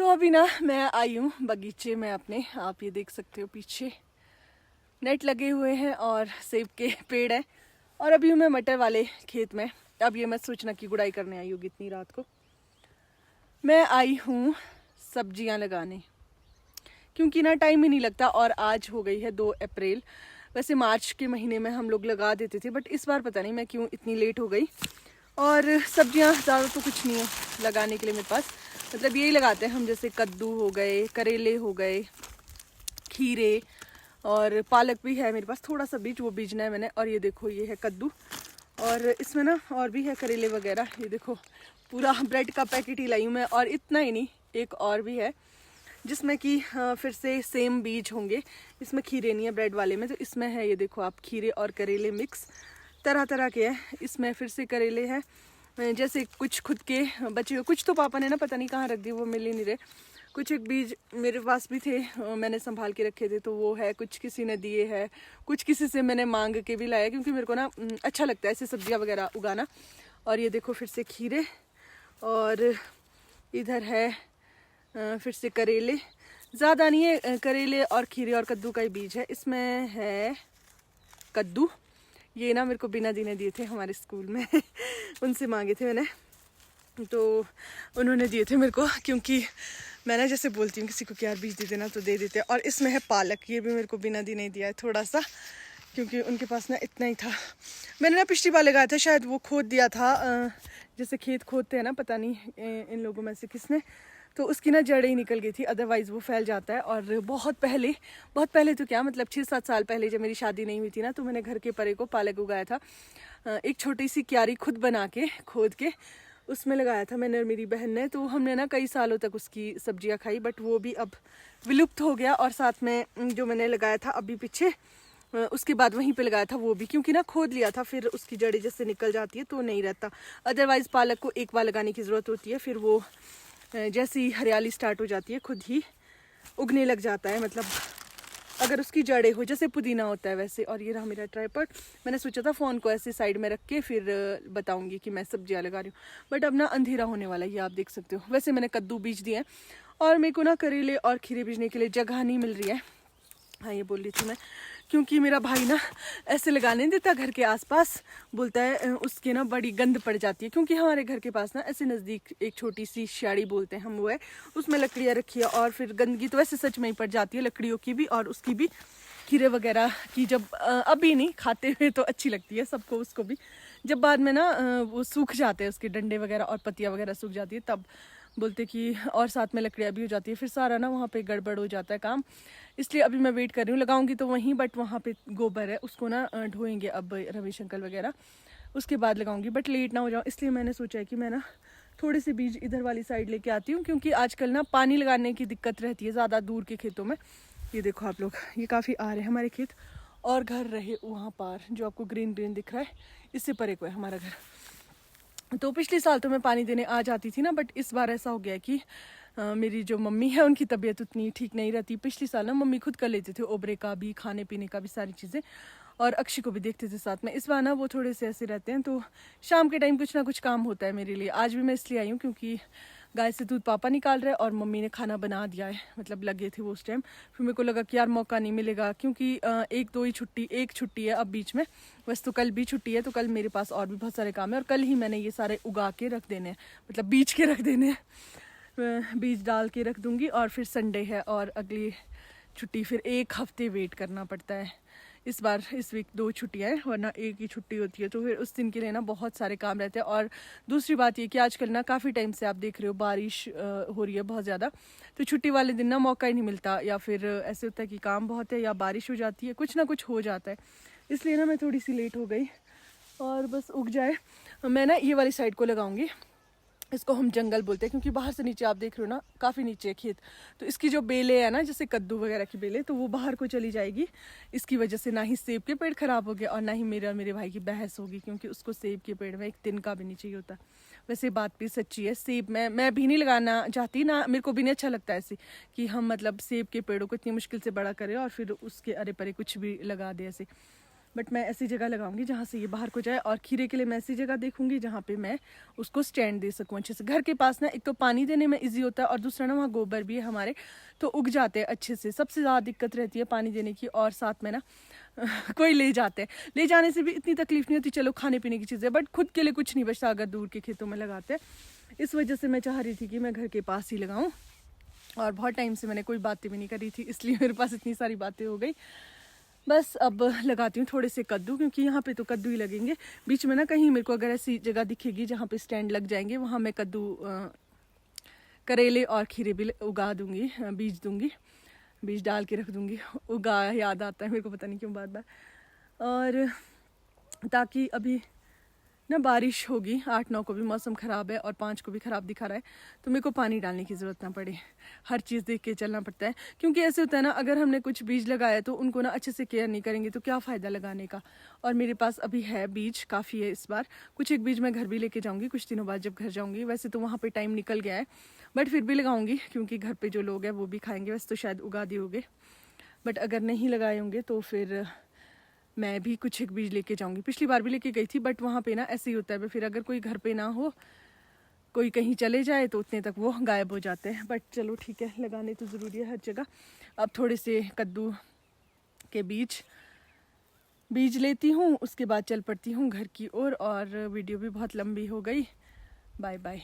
तो अभी ना मैं आई हूँ बगीचे में अपने, आप ये देख सकते हो पीछे नेट लगे हुए हैं और सेब के पेड़ हैं। और अभी हूँ मैं मटर वाले खेत में। अब ये मत सोचना कि गुड़ाई करने आई होगी इतनी रात को। मैं आई हूँ सब्जियाँ लगाने, क्योंकि ना टाइम ही नहीं लगता। और आज हो गई है 2 अप्रैल। वैसे मार्च के महीने में हम लोग लगा देते थे, बट इस बार पता नहीं मैं क्यों इतनी लेट हो गई। और सब्जियां ज़्यादा तो कुछ नहीं है लगाने के लिए मेरे पास, मतलब यही लगाते हैं हम, जैसे कद्दू हो गए, करेले हो गए, खीरे और पालक भी है मेरे पास। थोड़ा सा बीज वो बीजना है मैंने। और ये देखो ये है कद्दू, और इसमें ना और भी है करेले वगैरह। ये देखो पूरा ब्रेड का पैकेट ही लाई हूँ मैं। और इतना ही नहीं, एक और भी है जिसमें कि फिर से सेम बीज होंगे। इसमें खीरे नहीं है ब्रेड वाले में, तो इसमें है ये देखो आप, खीरे और करेले मिक्स तरह तरह के हैं। इसमें फिर से करेले हैं, जैसे कुछ खुद के बचे हुए, कुछ तो पापा ने ना पता नहीं कहाँ रख दिए, वो मिल ही नहीं रहे। कुछ एक बीज मेरे पास भी थे, मैंने संभाल के रखे थे, तो वो है। कुछ किसी ने दिए हैं, कुछ किसी से मैंने मांग के भी लाया, क्योंकि मेरे को ना अच्छा लगता है ऐसे सब्जियां वगैरह उगाना। और ये देखो फिर से खीरे, और इधर है फिर से करेले। ज़्यादा नहीं है, करेले और खीरे और कद्दू का ही बीज है। इसमें है कद्दू, ये ना मेरे को बिना दी ने दिए थे हमारे स्कूल में उनसे मांगे थे मैंने, तो उन्होंने दिए थे मेरे को, क्योंकि मैं ना जैसे बोलती हूँ किसी को कि यार बीज दे देना, तो दे देते हैं। और इसमें है पालक, ये भी मेरे को बिना दी नहीं दिया है थोड़ा सा, क्योंकि उनके पास ना इतना ही था। मैंने ना पिछली बार लगाया था, शायद वो खोद दिया था, जैसे खेत खोदते हैं ना, पता नहीं इन लोगों में से किसने, तो उसकी ना जड़ें ही निकल गई थी, अदरवाइज़ वो फैल जाता है। और बहुत पहले तो क्या मतलब 6-7 साल पहले, जब मेरी शादी नहीं हुई थी ना, तो मैंने घर के परे को पालक उगाया था। एक छोटी सी क्यारी खुद बना के खोद के उसमें लगाया था मैंने और मेरी बहन ने। तो हमने ना कई सालों तक उसकी सब्जियां खाई, बट वो भी अब विलुप्त हो गया। और साथ में जो मैंने लगाया था अभी पीछे, उसके बाद वहीं पे लगाया था, वो भी क्योंकि ना खोद लिया था, फिर उसकी जड़ें जैसे निकल जाती है तो नहीं रहता। अदरवाइज़ पालक को एक बार लगाने की ज़रूरत होती है, फिर वो जैसी हरियाली स्टार्ट हो जाती है खुद ही उगने लग जाता है, मतलब अगर उसकी जड़ें हो, जैसे पुदीना होता है वैसे। और ये रहा मेरा ट्राइपॉड। मैंने सोचा था फ़ोन को ऐसे साइड में रख के फिर बताऊंगी कि मैं सब्जियां लगा रही हूँ, बट अब ना अंधेरा होने वाला है, ये आप देख सकते हो। वैसे मैंने कद्दू बीज दिए हैं, और मेरे को ना करेले और खीरे बीजने के लिए जगह नहीं मिल रही है। हाँ ये बोल रही थी मैं, क्योंकि मेरा भाई ना ऐसे लगाने नहीं देता घर के आसपास, बोलता है उसके ना बड़ी गंद पड़ जाती है। क्योंकि हमारे घर के पास ना ऐसे नज़दीक एक छोटी सी शाड़ी बोलते हैं हम, वो है, उसमें लकड़ियाँ रखी है, और फिर गंदगी तो वैसे सच में ही पड़ जाती है, लकड़ियों की भी और उसकी भी। खीरे वगैरह की जब अभी नहीं खाते हुए तो अच्छी लगती है सबको, उसको भी। जब बाद में ना वो सूख जाते हैं, उसके डंडे वगैरह और पत्तियाँ वगैरह सूख जाती है, तब बोलते कि, और साथ में लकड़ियाँ भी हो जाती है, फिर सारा ना वहाँ पे गड़बड़ हो जाता है काम। इसलिए अभी मैं वेट कर रही हूँ, लगाऊंगी तो वहीं, बट वहाँ पे गोबर है, उसको ना ढोएंगे अब रमेश अंकल वगैरह, उसके बाद लगाऊंगी। बट लेट ना हो जाऊँ, इसलिए मैंने सोचा है कि मैं ना थोड़े से बीज इधर वाली साइड लेके आती हूँ, क्योंकि आजकल ना पानी लगाने की दिक्कत रहती है ज़्यादा दूर के खेतों में। ये देखो आप लोग, ये काफ़ी आ रहे हैं हमारे खेत, और घर रहे वहाँ पार जो आपको ग्रीन ग्रीन दिख रहा है, इससे परे को है हमारा घर। तो पिछले साल तो मैं पानी देने आ जाती थी ना, बट इस बार ऐसा हो गया कि मेरी जो मम्मी है उनकी तबीयत उतनी ठीक नहीं रहती। पिछले साल ना मम्मी खुद कर लेते थे, ओबरे का भी, खाने पीने का भी, सारी चीज़ें, और अक्षय को भी देखते थे साथ में। इस बार ना वो थोड़े से ऐसे रहते हैं, तो शाम के टाइम कुछ ना कुछ काम होता है मेरे लिए। आज भी मैं इसलिए आई हूँ क्योंकि गाय से दूध पापा निकाल रहे हैं, और मम्मी ने खाना बना दिया है, मतलब लगे थे वो उस टाइम। फिर मेरे को लगा कि यार मौका नहीं मिलेगा, क्योंकि 1-2 ही छुट्टी, एक छुट्टी है अब बीच में, बस। तो कल भी छुट्टी है, तो कल मेरे पास और भी बहुत सारे काम है, और कल ही मैंने ये सारे उगा के रख देने हैं, मतलब बीज के रख देने हैं, बीज डाल के रख दूंगी। और फिर संडे है और अगली छुट्टी, फिर 1 हफ्ते वेट करना पड़ता है। इस बार इस वीक 2 छुट्टियाँ हैं, वरना 1 ही छुट्टी होती है, तो फिर उस दिन के लिए ना बहुत सारे काम रहते हैं। और दूसरी बात ये कि आजकल ना काफ़ी टाइम से आप देख रहे हो बारिश हो रही है बहुत ज़्यादा, तो छुट्टी वाले दिन ना मौका ही नहीं मिलता, या फिर ऐसे होता है कि काम बहुत है, या बारिश हो जाती है, कुछ ना कुछ हो जाता है। इसलिए ना मैं थोड़ी सी लेट हो गई, और बस उग जाए। मैं ना ये वाली साइड को लगाऊंगी, इसको हम जंगल बोलते हैं, क्योंकि बाहर से नीचे आप देख रहे हो ना, काफ़ी नीचे है खेत, तो इसकी जो बेलें है ना, जैसे कद्दू वगैरह की बेलें, तो वो बाहर को चली जाएगी। इसकी वजह से ना ही सेब के पेड़ खराब हो गए, और ना ही मेरे और मेरे भाई की बहस होगी, क्योंकि उसको सेब के पेड़ में एक तिनका भी नहीं चाहिए होता। वैसे बात भी सच्ची है, सेब मैं भी नहीं लगाना चाहती ना, मेरे को भी नहीं अच्छा लगता ऐसे कि हम मतलब सेब के पेड़ों को इतनी मुश्किल से बड़ा करें और फिर उसके अरे परे कुछ भी लगा दे ऐसे। बट मैं ऐसी जगह लगाऊंगी जहाँ से ये बाहर को जाए, और खीरे के लिए मैं ऐसी जगह देखूंगी जहाँ पे मैं उसको स्टैंड दे सकूँ अच्छे से। घर के पास ना एक तो पानी देने में इजी होता है, और दूसरा ना वहाँ गोबर भी है हमारे, तो उग जाते हैं अच्छे से। सबसे ज़्यादा दिक्कत रहती है पानी देने की, और साथ में ना कोई ले जाते हैं, ले जाने से भी इतनी तकलीफ नहीं होती, चलो खाने पीने की चीज़ें, बट खुद के लिए कुछ नहीं बचता अगर दूर के खेतों में लगाते हैं। इस वजह से मैं चाह रही थी कि मैं घर के पास ही लगाऊँ, और बहुत टाइम से मैंने कोई बातें भी नहीं करी थी, इसलिए मेरे पास इतनी सारी बातें हो गई। बस अब लगाती हूँ थोड़े से कद्दू, क्योंकि यहाँ पे तो कद्दू ही लगेंगे। बीच में ना कहीं मेरे को अगर ऐसी जगह दिखेगी जहाँ पे स्टैंड लग जाएंगे, वहाँ मैं कद्दू, करेले और खीरे भी उगा दूँगी, बीज दूँगी, बीज डाल के रख दूँगी। उगा याद आता है मेरे को, पता नहीं क्यों बार बार। और ताकि अभी ना बारिश होगी, 8-9 को भी मौसम ख़राब है और 5 को भी ख़राब दिखा रहा है, तो मेरे को पानी डालने की ज़रूरत ना पड़े। हर चीज़ देख के चलना पड़ता है, क्योंकि ऐसे होता है ना, अगर हमने कुछ बीज लगाया तो उनको ना अच्छे से केयर नहीं करेंगे तो क्या फ़ायदा लगाने का। और मेरे पास अभी है बीज, काफ़ी है इस बार। कुछ एक बीज मैं घर भी लेके जाऊँगी कुछ दिनों बाद जब घर जाऊँगी। वैसे तो वहाँ पर टाइम निकल गया है, बट फिर भी लगाऊँगी, क्योंकि घर पर जो लोग हैं वो भी खाएँगे। वैसे तो शायद उगा दिए होंगे, बट अगर नहीं लगाए होंगे तो फिर मैं भी कुछ एक बीज लेके जाऊंगी। पिछली बार भी लेके गई थी, बट वहाँ पे ना ऐसे ही होता है, फिर अगर कोई घर पे ना हो, कोई कहीं चले जाए तो उतने तक वो गायब हो जाते हैं। बट चलो ठीक है, लगाने तो ज़रूरी है हर जगह। अब थोड़े से कद्दू के बीज लेती हूँ, उसके बाद चल पड़ती हूँ घर की ओर। और वीडियो भी बहुत लंबी हो गई। Bye bye.